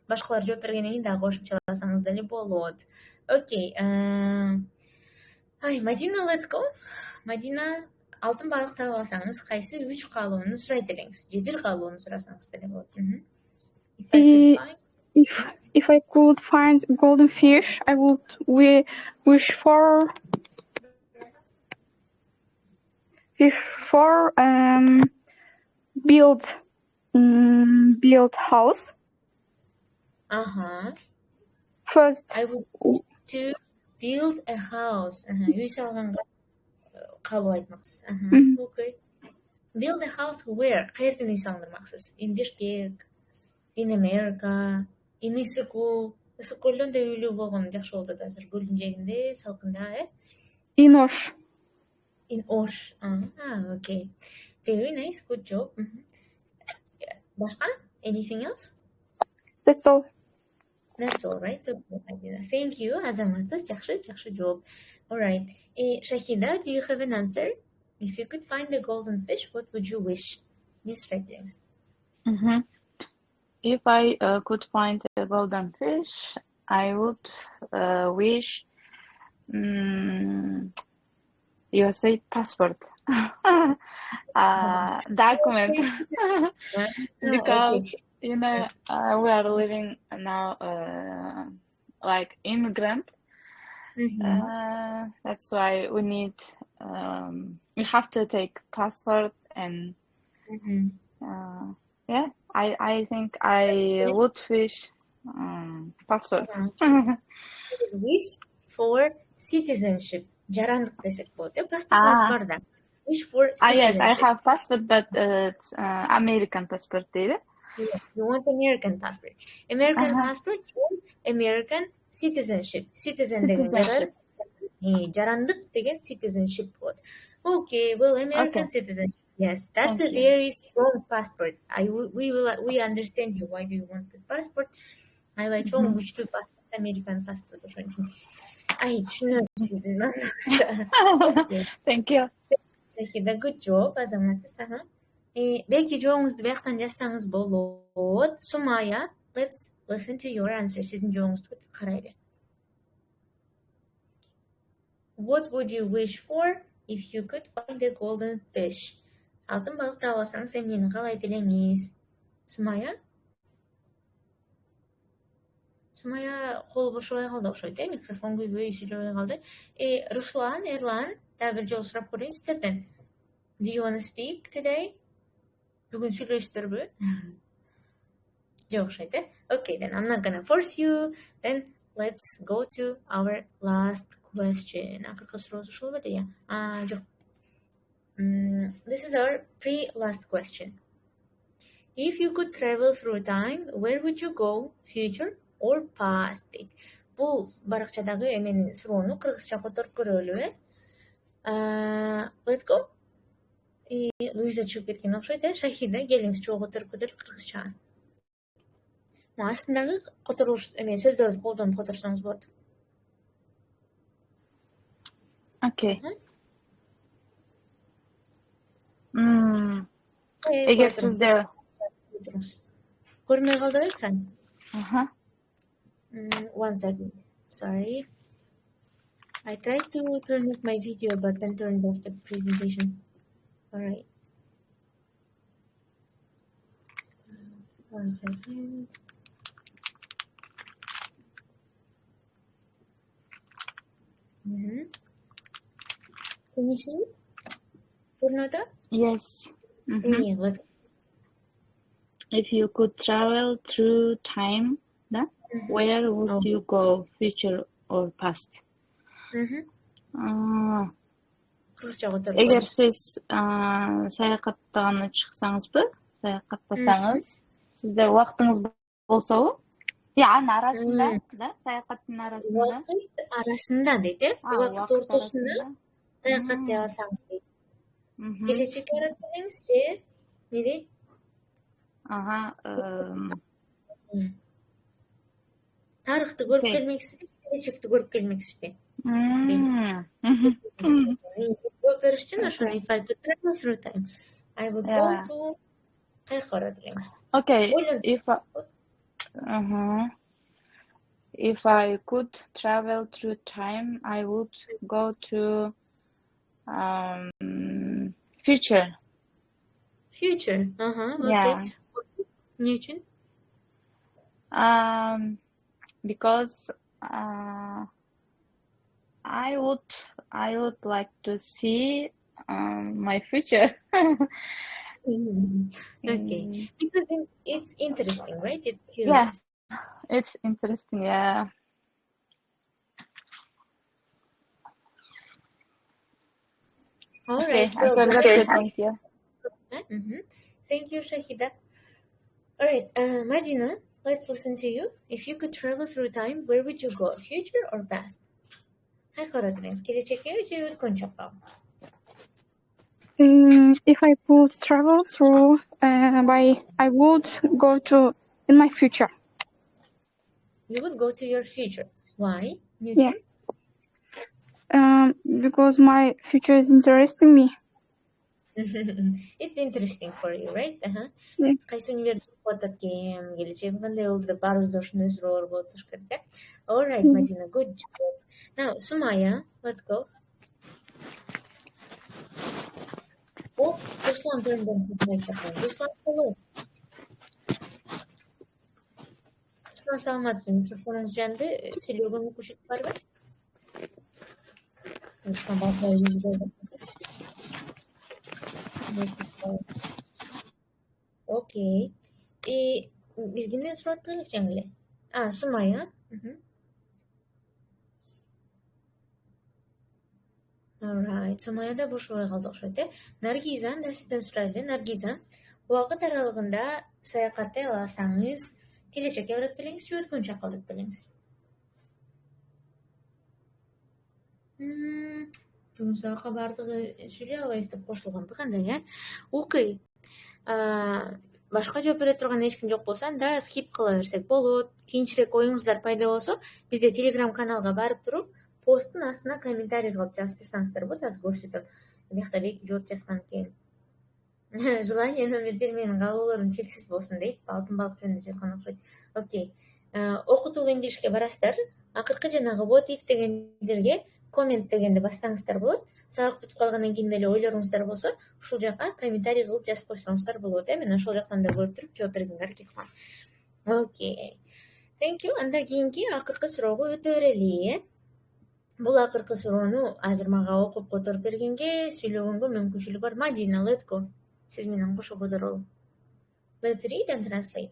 Башкалар жооп бергенден кийин дагы кошумчаласаңыз деле болот. Okay. Madina, let's go. Madina, алтын балык таап алсаңыз, кайсы 3 каалоону сурайт элеңиз? Же 1 каалоону сурасаңыз деле болот. If I could find golden fish, I would wish for build build house. First, I would to build a house. Үй салганга калуу айтмаксыз. Okay. Build a house where? Каерден үй салдырмаксыз? In Bishkek, in America, in Ысыкул. Ысыкулдун да үйлүү болгон жакшы болот азыр. Көлдүн жээгинде, салкында, in Osh. In Osh. Okay. Very nice. Good job. Башка? Anything else? That's all. That's all right. Thank you. Азаматсыз. Жакшы жооп. All right. Shahida, do you have an answer? If you could find a golden fish, what would you wish? Yes, right, James. If I could find a golden fish, I would wish USA passport document because we are living now like immigrant. That's why we need we have to take passport and yeah, I think I would wish passport. Wish for citizenship. Жарандык десек болот. Паспортуңуз бар да. Wish for citizenship. Yes, I have passport, but it's American passport, дейби? Yes, you want American passport. American passport or American citizenship. Citizenship. Жарандык деген citizenship болот. Okay, well, American citizenship. Yes, that's a very strong passport. We understand you. Why do you want the passport? Аябай чоң күчтүү passport, American passport ошон үчүн. Thank you. Good job, Азаматсыз. Белки жооңузду бияктан жазсаңыз болот. Sumaya, let's listen to your answer. Сиздин жооңузду карайлы. What would you wish for if you could find a golden fish? Алтын балык таап алсаңыз, эмнени каалайт элеңиз? Sumaya? Sumaya колу бошобой калды окшойт, микрофон күйбөй сүйлөбөй калды. Руслан, Эрлан, дагы бир жолу сурап көрөйүн сиздерден. Do you want to speak today? Бүгүн сүйлөйсүздөрбү? Жок окшойт, Okay, then I'm not gonna force you. Then let's go to our last question. Акыркы суроо ушул беле? Жок. This is our pre-last question. If you could travel through time, where would you go? Future or past? Бул баракчадагы эменин суроону кыргызча которуп көрөлү, Let's go. Луиза чыгып кеткен окшойт, Шахида, келиңиз чогуу которуп көрөлү кыргызча. Астындагы которуш сөздөрдү колдонуп которсоңуз болот. Okay. Эгер сизде көрмөй калдыбы экран? One second. Sorry. I tried to turn off my video, but then turned off the presentation. All right. One second. Can you see? Purnata? Yes. Yeah, let's. If you could travel through time, where would you go, future or past? Эгер сиз саякаттаганы саякаттасаңыз, сизде убактыңыз болсобу? Анын арасында, саякаттын арасында. Арасында дейт, убакыт ортосунда саякаттай алсаңыз дейт. Келечекке карап келеңизчи? Неде? Тарыхты көрүп келмексизби, келечекти көрүп келмексизби? Жооп бериш үчүн ошону if I could travel through time, I would go to кайкара дегенбиз. Okay, if I could travel through time, I would go to future. Future. Okay. Не үчүн? Because I would like to see my future. Okay, because it's interesting, right? It's Yeah, curious. it's interesting. Yeah. All Okay, right. I'm Well, sorry. That's guys, it. Thank you. Thank you, Shahida. All right, Madina, let's listen to you. If you could travel through time, where would you go? Future or past? Hay qaradınız. Gelecekte je өткөн чакка. If I could travel through I would go to in my future. You would go to your future. Why? Yeah. Newton? Because my future is interesting me. It's interesting for you, right? Yeah. Кайсы университет окутат экен, келечегим кандай болду деп баарыбыз да ушундай суроолор болуп туруш керек, э? All right, Madina, good job. Now, Sumaya, let's go. Oh, Ruslan turned on his microphone. Ruslan, hello. Ruslan, саламатсызбы? Микрофонуңуз жанды. Сүйлөгөнгө мүмкүнчүлүк барбы? Ruslan балкыга жүзүп жолдоп. Окей. И биз кимден сурап атпайлык жаңы эле? Сумая. Alright, Сумаяда бошобой калды окшойт, э? Наргиза, да сизден сурайлы. Наргиза, убакыт аралыгында саякаттай алсаңыз, келечекке барат белеңиз же өткөн чакка барат белеңиз? Жумсакка бардыгы сүйлөй албайбыз деп кошулганбы кандай, э? Окей. Башка жооп бере турган эч ким жок болсо, анда скип кыла берсек болот. Кийинчерээк оюңуздар пайда болсо, бизде Telegram каналга барып туруп, посттун астына комментарий кылып жаздырсаңыздар болот, азыр көрсөтөм. Биякта беки жооп жазган экен. Желание номер 1 менин каалоолорум чексиз болсун дейт. Алтын балык жөнүндө жазган окшойт. Окей. Окутуу инглишке барасыздар. Акыркы жанагы what if деген жерге коммент дегенди бассаңыздар болот. Сабак бүтүп калгандан кийин эле ойлоруңуздар болсо, ушул жака комментарий кылып жазып койсоңуздар болот. Мен ошол жактан да көрүп туруп жооп бергенге аракет кылам. Окей. Thank you. Анда кийинки акыркы суроого өтө берели, э? Бул акыркы суроону азыр мага окуп которуп бергенге, сүйлөгөнгө мүмкүнчүлүк бар. Madina, let's go. Сиз менен кошо которолу. Let's read and translate.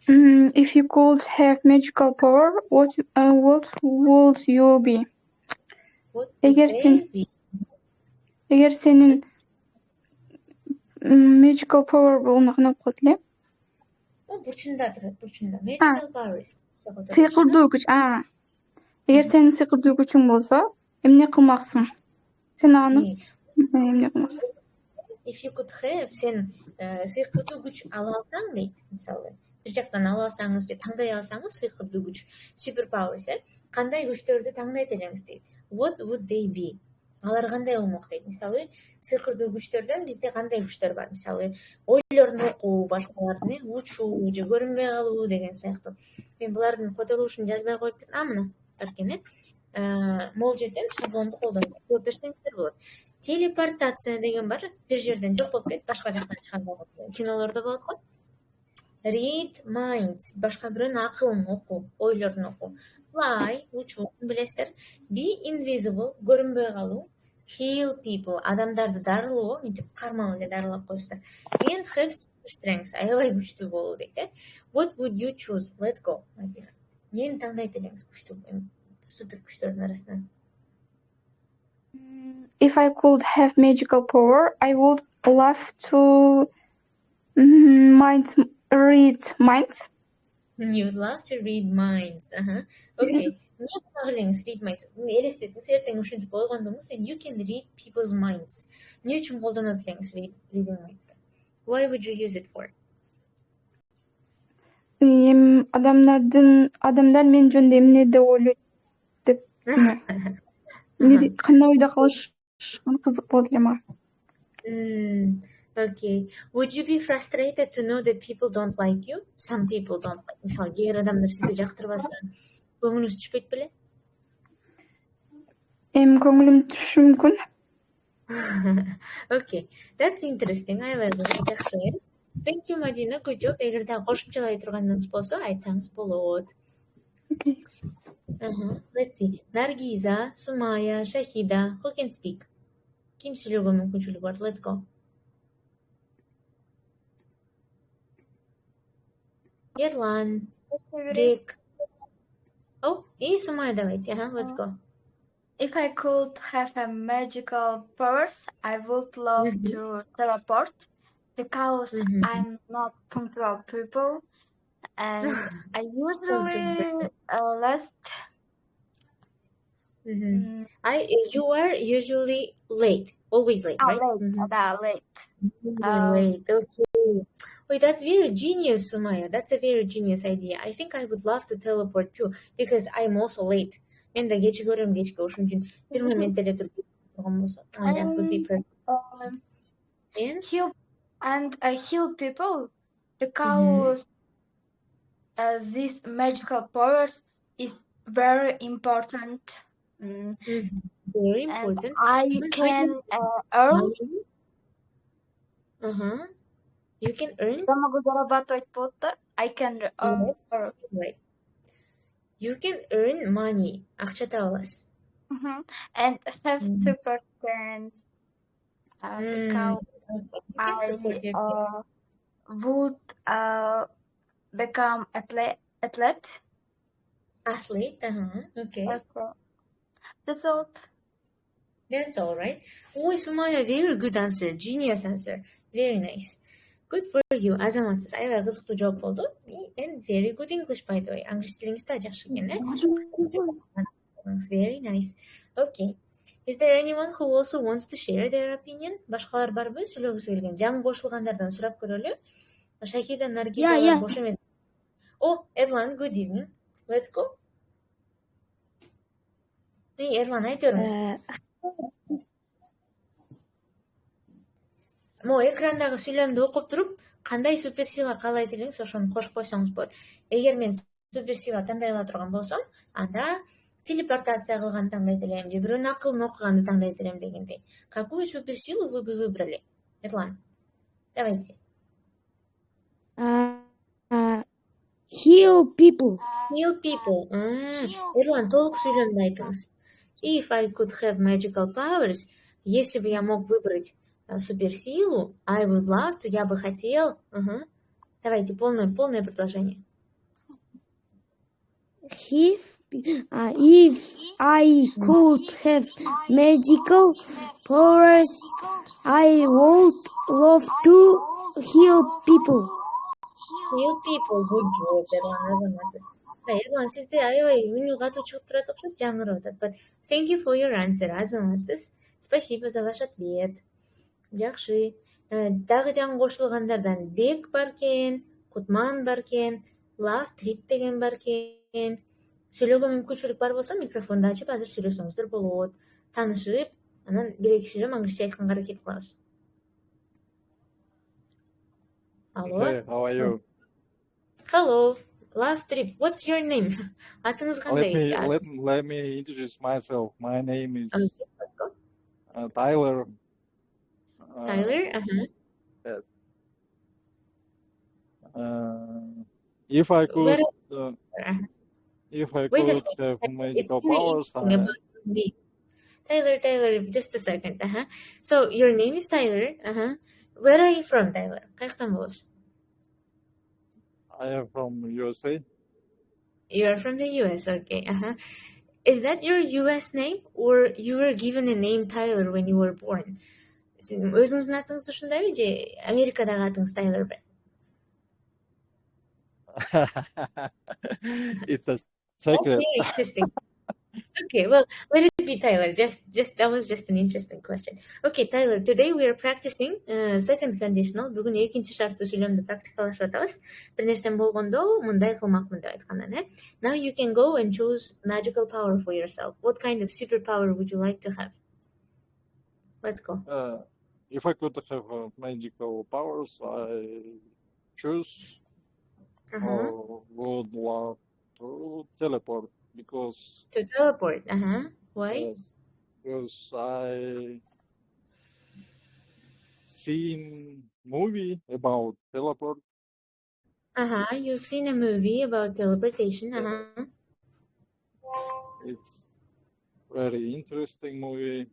If you could have magical power, what would you be? Эгер сенин magical power болуна кандай окуйт эле? Бурчунда турат, бурчунда. Magical powers. Сыйкырдуу күч. Эгер сенин сыйкырдуу күчүң болсо, эмне кылмаксың? Сен аны эмне кылмаксың? If you could have, сен сыйкырдуу күч ала алсаң дейт, мисалы. Бир жактан ала алсаңыз же таңдай алсаңыз сыйкырдуу күч, super powers, кандай күчтөрдү таңдайт элеңиз дейт. What would they be? Алар кандай болмок дейт. Мисалы, сыйкырдуу күчтөрдөн бизде кандай күчтөр бар? Мисалы, ойлорун окуу, башкалардын учуу же көрүнбөй калуу деген сыяктуу. Мен булардын которулушун жазбай коюп мына экен, могул жерден шаблонду колдонуп жооп берсеңиздер болот. Телепортация деген бар. Бир жерден жок болуп кетип, башка жактан чыккан кинолордо болот го. Read minds, башка бирөөнүн акылын окуу, ойлорун окуу. Fly, учуу, билесиздер. Be invisible, көрүнбөй калуу. Heal people, адамдарды дарылоо, мынтип кармап эле дарылап коесуздар. And have super strength, аябай күчтүү болуу дейт, э? What would you choose? Let's go. Нени таңдайт элеңиз күчтүү, супер күчтөрдүн арасынан? If I could have magical power, I would love to read minds. You would love to read minds. Okay. Read minds. Элестетиңиз, ушинтип койгондумуз, and you can read people's minds. Эмне үчүн колдонот элеңиз reading mind? Why would you use it for? Адамдар мен жөнүндө эмне деп ойлойт деп. Кандай ойдо калышкан кызык болот эле мага. Okay. Would you be frustrated to know that people don't like you? Some people don't like. Мисалы, кээ бир адамдар сизди жактырбаса, көңүлүңүз түшпөйт беле? Көңүлүм түшүшү мүмкүн. Okay. That's interesting. Аябай жакшы. Thank you, Madina. Good job. Эгер дагы кошумчалай турганыңыз болсо, айтсаңыз болот. Okay. Let's see. Наргиза, Sumaya, Shahida, who can speak? Ким сүйлөгөнгө мүмкүнчүлүгү бар? Let's go. Ерлан, Бек. Oh, и Сумая, давайте. Let's go. If I could have a magical powers, I would love to teleport because I'm not punctual people and I usually last. You are usually late, always late, right? Late. Late. Okay. Wait, that's very genius, Sumaya. That's a very genius idea. I think I would love to teleport too because I'm also late. Мен да кече көрөм, кечке ошон үчүн бир моменттерде туруп турган болсо, that would be perfect. And I heal people because these magical powers is very important. Very important. And I can earn. You can earn. Я могу зарабатывать потом. I can earn. Yes, right. You can earn money. Акча таба аласыз. And have super strength. Because I would become athlete. Athlete, okay. That's all. That's all right. Oh, Sumaya, very good answer. Genius answer. Very nice. Good for you. Азаматсыз. Аябай кызыктуу жооп болду. And very good English, by the way. Англис тилиңиз да жакшы экен, Very nice. Okay. Is there anyone who also wants to share their opinion? Башкалар барбы? Сүйлөгүсү келген. Жаңы кошулгандардан сурап көрөлү. Шахида, Наргиза, бош эмес. Oh, Erlan, good evening. Let's go. Hey, Erlan, айтыңыз. Мо экрандагы сүйлөмдү окуп туруп, кандай супер сыйга каалайт элеңиз, ошону кошуп койсоңуз болот. Эгер мен супер сыйга тандай ала турган болсом, анда телепортация кылганды тандайт элем, же бирөөнүн акылын окуганды тандайт элем дегендей. Какую суперсилу вы бы выбрали? Эрлан, давайте. Heal people. Heal people. Эрлан, толук сүйлөмдү айтыңыз. If I could have magical powers, если бы я мог выбрать суперсилу, I would love to, я бы хотел. Давайте, полное предложение. If I could have magical powers, I would love to heal people. Heal people, good job, Эрлан, азаматсыз. Эрлан, сизде аябай үнү катуу чыгып турат окшойт, жаңырап атат. But thank you for your answer, азаматсыз. Спасибо за ваш ответ. Жакшы. Дагы жаңы кошулгандардан Бек бар экен, Кутман бар экен, Love Trip деген бар экен. Сүйлөөгө мүмкүнчүлүк бар болсо, микрофонду ачып азыр сүйлөсөңүздөр болот. Таанышып, анан бир-эки сүйлөм англисче айтканга аракет кылабыз. Алло. Hey, how are you? Hello, Love Trip. What's your name? Атыңыз кандай? Let me introduce myself. My name is Tyler. Tyler? Yes. If I could have magical powers, Tyler, just a second. So your name is Tyler. Where are you from, Tyler? Каяктан болосуз? I am from USA. You are from the US, okay. Is that your US name, or you were given a name Tyler when you were born? Өзүңүздүн атыңыз ушундайбы же Америкадагы атыңыз Тайлер бе? It's a secret. That's very interesting. Okay, well, let it be Tyler. Just that was just an interesting question. Okay, Tyler, today we are practicing second conditional. Бүгүн экинчи шарттуу сүйлөмдү практикалашып атабыз. Бир нерсе болгондо мындай кылмакмын деп айткандан, Now you can go and choose magical power for yourself. What kind of superpower would you like to have? Let's go. If I could have magical powers, I choose or would love to teleport because to teleport. Why? Yes, because I seen movie about teleport. You've seen a movie about teleportation. It's very interesting movie.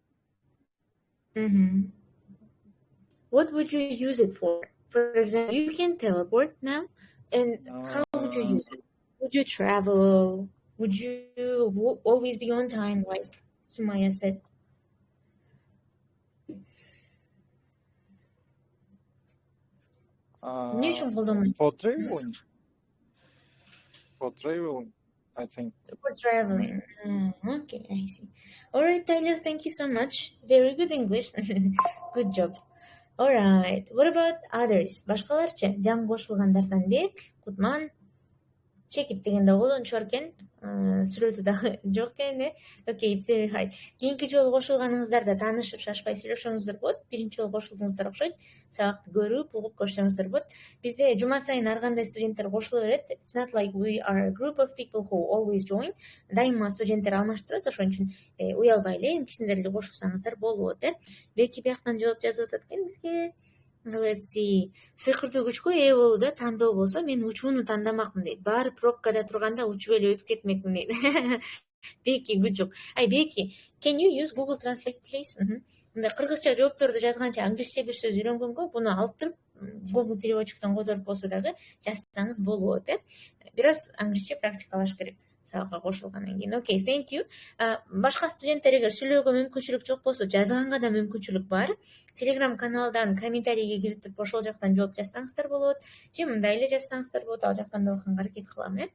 What would you use it for? For example, you can teleport now, and how would you use it? Would you travel? Would you always be on time, like Sumaya said? Ne için kullanmayı? For traveling, I think. For traveling. Okay, I see. All right, Tyler, thank you so much. Very good English. Good job. All right. What about others? Башкаларча? Жан кошулгандардан Бек, Кутман, Чекит дегенде колдончу бар экен. Сүрөтү дагы жок экен, э? Okay, it's very hard. Кийинки жолу кошулганыңыздарда таанышып шашпай сүйлөшөңүздөр болот. Биринчи жолу кошулдуңуздар окшойт. Сабакты көрүп, угуп көрсөңүздөр болот. Бизде жума сайын ар кандай студенттер кошуло берет. It's not like we are a group of people who always join. Дайыма студенттер алмашып турат, ошон үчүн уялбай эле эмкисиндер эле кошулсаңыздар болот, э? Беки бияктан жооп жазып атат экен бизге. Let's see. Сыйкырдуу күчкө ээ болууда тандоо болсо мен учууну тандамакмын дейт. Баары пробкада турганда учуп эле өтүп кетмекмин дейт. Беки, good job. Беки, can you use Google Translate, please? Мындай кыргызча жоопторду жазганча англисче бир сөз үйрөнгөнгө буну алып туруп Google переводчиктен которуп болсо дагы жазсаңыз болот, э? Бир аз англисче практикалаш керек. Сабакка кошулгандан кийин. Okay, thank you. Башка студенттер эгер сүйлөөгө мүмкүнчүлүк жок болсо, жазганга да мүмкүнчүлүк бар. Telegram каналдан комментарийге кирип туруп ошол жактан жооп жазсаңыздар болот. Же мындай эле жазсаңыздар болот, ал жактан да окуганга аракет кылам, э?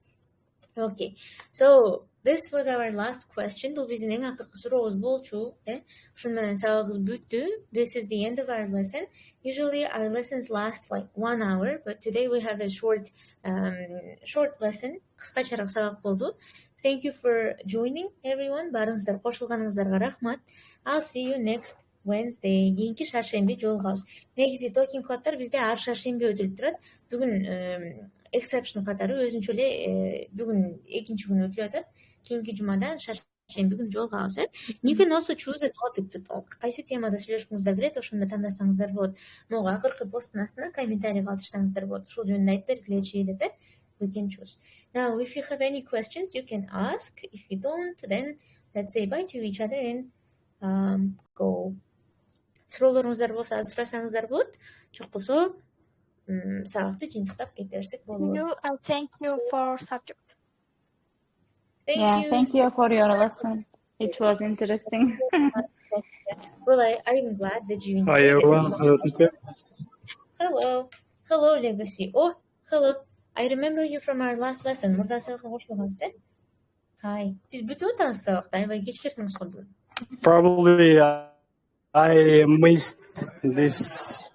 Okay. So, this was our last question. Бул биздин эң акыркы сурообуз болчу, э? Ушун менен сабагыбыз бүттү. This is the end of our lesson. Usually our lessons last like 1 hour, but today we have a short lesson. Кыскачараак сабак болду. Thank you for joining, everyone. Баарыңыздар кошулганыңыздарга рахмат. I'll see you next Wednesday. Кийинки шаршемби жолугабыз. Негизи Talking Club'тар бизде ар шаршемби өтүлүп турат. Бүгүн exception катары өзүнчө эле бүгүн экинчи күнү өтүлүп атат. Кийинки жумада шаршемби күнү жолугабыз, э? You can also choose a topic to talk. Кайсы темада сүйлөшкүңүздөр келет, ошондо тандасаңыздар болот. Могу акыркы посттун астына комментарий калтырсаңыздар болот. Ушул жөнүндө айтып бергилечи деп, э? We can choose. Now, if you have any questions, you can ask. If you don't, then let's say bye to each other and go. Суроолоруңуздар болсо азыр сурасаңыздар болот. Жок болсо, сабакты жыйынтыктап кете берсек болот. Thank you for subject. Thank you for your lesson. It was interesting. Well, I'm glad that you enjoyed Hi everyone. it. Hello teacher. Hello, Legacy. Oh, hello. I remember you from our last lesson. Мурда сабакка кошулгансыз, э? Hi. Биз бүтүп атабыз сабакта. Аябай кечкирдиңиз го бүгүн. Probably I missed this